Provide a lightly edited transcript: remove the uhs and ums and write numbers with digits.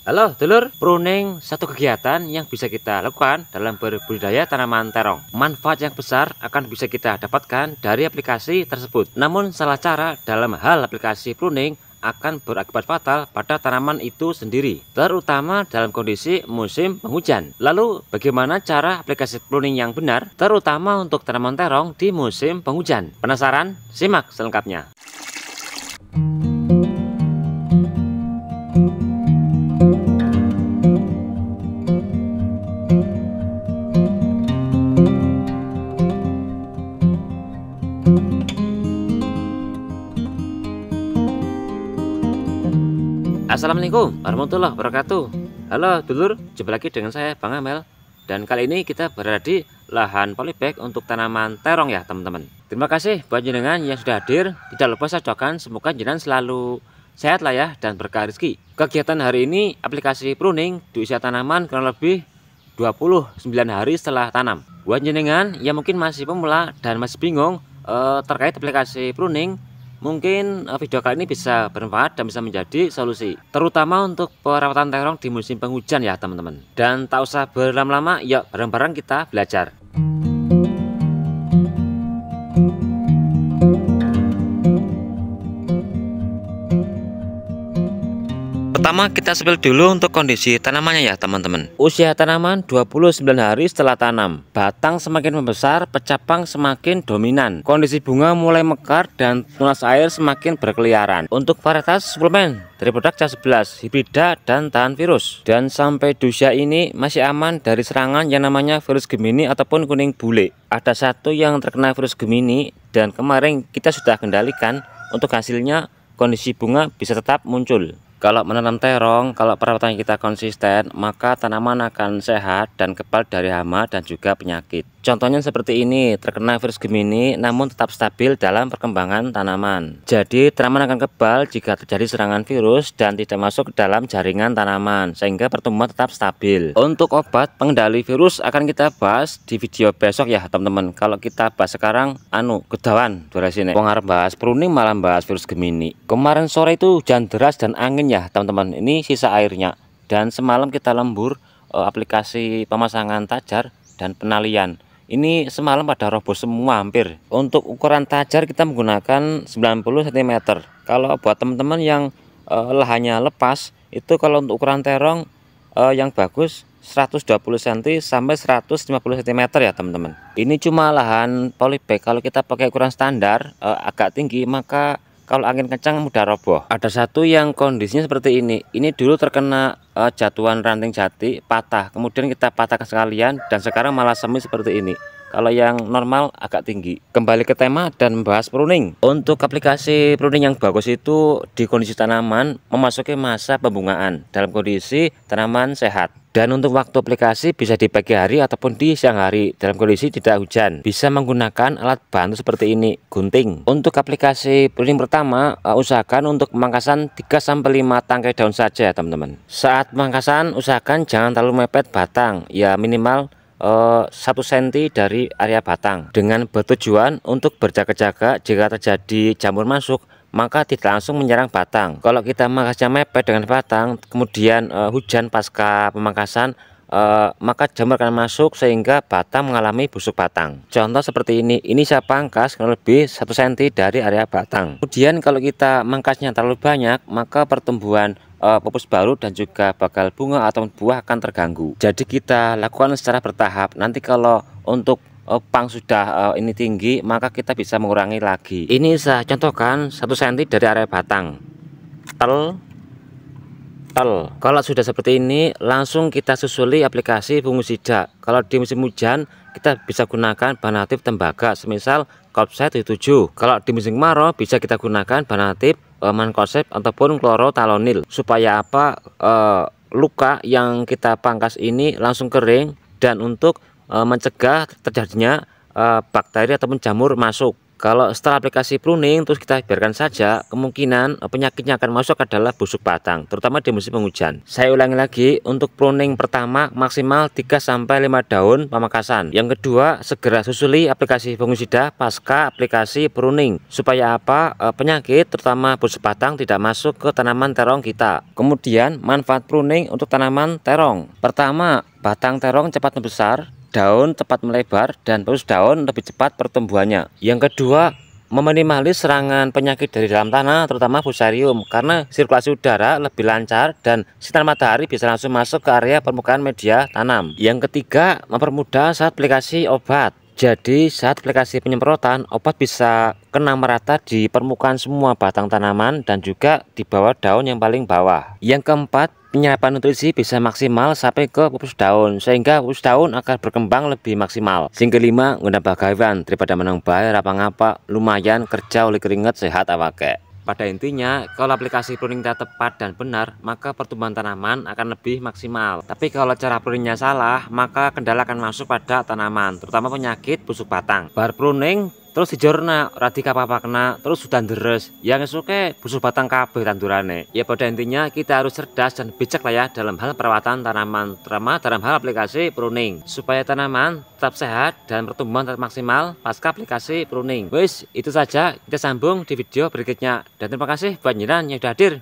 Halo dulur, pruning satu kegiatan yang bisa kita lakukan dalam berbudidaya tanaman terong. Manfaat yang besar akan bisa kita dapatkan dari aplikasi tersebut. Namun salah cara dalam hal aplikasi pruning akan berakibat fatal pada tanaman itu sendiri, terutama dalam kondisi musim penghujan. Lalu bagaimana cara aplikasi pruning yang benar, terutama untuk tanaman terong di musim penghujan? Penasaran? Simak selengkapnya. Assalamualaikum warahmatullahi wabarakatuh. Halo dulur, jumpa lagi dengan saya Bang Amel. Dan kali ini kita berada di lahan polybag untuk tanaman terong ya teman-teman. Terima kasih buat jenengan yang sudah hadir. Tidak lupa saya doakan semoga jenengan selalu sehat lah ya dan berkah rezeki. Kegiatan hari ini aplikasi pruning di usia tanaman kurang lebih 29 hari setelah tanam. Buat jenengan yang mungkin masih pemula dan masih bingung terkait aplikasi pruning, mungkin video kali ini bisa bermanfaat dan bisa menjadi solusi, terutama untuk perawatan terong di musim penghujan ya teman-teman. Dan tak usah berlama-lama, yuk bareng-bareng kita belajar. Pertama kita spill dulu untuk kondisi tanamannya ya teman-teman. Usia tanaman 29 hari setelah tanam. Batang semakin membesar, pecabang semakin dominan. Kondisi bunga mulai mekar dan tunas air semakin berkeliaran. Untuk varietas suplemen dari produk CA11, hibrida dan tahan virus. Dan sampai di usia ini masih aman dari serangan yang namanya virus Gemini ataupun kuning bule. Ada satu yang terkena virus Gemini dan kemarin kita sudah kendalikan. Untuk hasilnya kondisi bunga bisa tetap muncul. Kalau menanam terong, kalau perawatan kita konsisten, maka tanaman akan sehat dan kebal dari hama dan juga penyakit. Contohnya seperti ini, terkena virus Gemini namun tetap stabil dalam perkembangan tanaman. Jadi tanaman akan kebal jika terjadi serangan virus dan tidak masuk ke dalam jaringan tanaman, sehingga pertumbuhan tetap stabil. Untuk obat pengendali virus akan kita bahas di video besok ya teman-teman. Kalau kita bahas sekarang, kedawan durasi ini. Pengarah bahas pruning malah bahas virus Gemini. Kemarin sore itu hujan deras dan angin ya teman-teman. Ini sisa airnya. Dan semalam kita lembur aplikasi pemasangan tajar dan penalian. Ini semalam pada roboh semua hampir. Untuk ukuran tajar kita menggunakan 90 cm. Kalau buat teman-teman yang lahannya lepas, itu kalau untuk ukuran terong yang bagus 120 cm sampai 150 cm ya teman-teman. Ini cuma lahan polybag. Kalau kita pakai ukuran standar agak tinggi, maka kalau angin kencang mudah roboh. Ada satu yang kondisinya seperti ini. Ini dulu terkena jatuhan ranting jati, patah. Kemudian kita patahkan sekalian dan sekarang malah semi seperti ini. Kalau yang normal agak tinggi. Kembali ke tema dan membahas pruning. Untuk aplikasi pruning yang bagus itu di kondisi tanaman memasuki masa pembungaan dalam kondisi tanaman sehat. Dan untuk waktu aplikasi bisa di pagi hari ataupun di siang hari dalam kondisi tidak hujan. Bisa menggunakan alat bantu seperti ini, gunting. Untuk aplikasi pruning pertama, usahakan untuk pemangkasan 3-5 tangkai daun saja teman-teman. Saat pemangkasan usahakan jangan terlalu mepet batang, ya minimal 1 cm dari area batang, dengan bertujuan untuk berjaga-jaga jika terjadi jamur masuk maka tidak langsung menyerang batang. Kalau kita mangkasnya mepet dengan batang, kemudian hujan pasca pemangkasan, maka jamur akan masuk sehingga batang mengalami busuk batang. Contoh seperti ini saya pangkas kurang lebih 1 cm dari area batang. Kemudian kalau kita mangkasnya terlalu banyak, maka pertumbuhan pupus baru dan juga bakal bunga atau buah akan terganggu. Jadi kita lakukan secara bertahap. Nanti kalau untuk pang sudah ini tinggi, maka kita bisa mengurangi lagi. Ini saya contohkan 1 cm dari area batang. Kalau sudah seperti ini, langsung kita susuli aplikasi fungisida. Kalau di musim hujan kita bisa gunakan bahan aktif tembaga, semisal Kopset 77. Kalau di musim kemarau bisa kita gunakan bahan aktif Mancozeb ataupun chlorothalonil. Supaya apa? Luka yang kita pangkas ini langsung kering dan untuk mencegah terjadinya bakteri ataupun jamur masuk. Kalau setelah aplikasi pruning terus kita biarkan saja, kemungkinan penyakitnya akan masuk adalah busuk batang, terutama di musim penghujan. Saya ulangi lagi, untuk pruning pertama maksimal 3-5 daun pamekasan. Yang kedua, segera susuli aplikasi fungisida pasca aplikasi pruning supaya apa? Penyakit terutama busuk batang tidak masuk ke tanaman terong kita. Kemudian manfaat pruning untuk tanaman terong. Pertama, batang terong cepat membesar, daun cepat melebar, dan terus daun lebih cepat pertumbuhannya. Yang kedua, meminimalis serangan penyakit dari dalam tanah, terutama fusarium, karena sirkulasi udara lebih lancar dan sinar matahari bisa langsung masuk ke area permukaan media tanam. Yang ketiga, mempermudah saat aplikasi obat. Jadi saat aplikasi penyemprotan, obat bisa kena merata di permukaan semua batang tanaman dan juga di bawah daun yang paling bawah. Yang keempat, penyerapan nutrisi bisa maksimal sampai ke pupus daun, sehingga pupus daun akan berkembang lebih maksimal. Yang kelima, nggak bagawan daripada menang bae apa-apa, lumayan kerja oleh keringet sehat awake. Pada intinya, kalau aplikasi pruningnya tepat dan benar, maka pertumbuhan tanaman akan lebih maksimal. Tapi kalau cara pruningnya salah, maka kendala akan masuk pada tanaman, terutama penyakit busuk batang. Bar pruning terus dijorna radika apa kena terus sudah deres yang suke busuk batang kabeh tandurane. Ya pada intinya kita harus cerdas dan bijak lah ya dalam hal perawatan tanaman, terutama dalam hal aplikasi pruning, supaya tanaman tetap sehat dan pertumbuhan tetap maksimal pasca aplikasi pruning. Wis, itu saja, kita sambung di video berikutnya, dan terima kasih buat yang sudah hadir.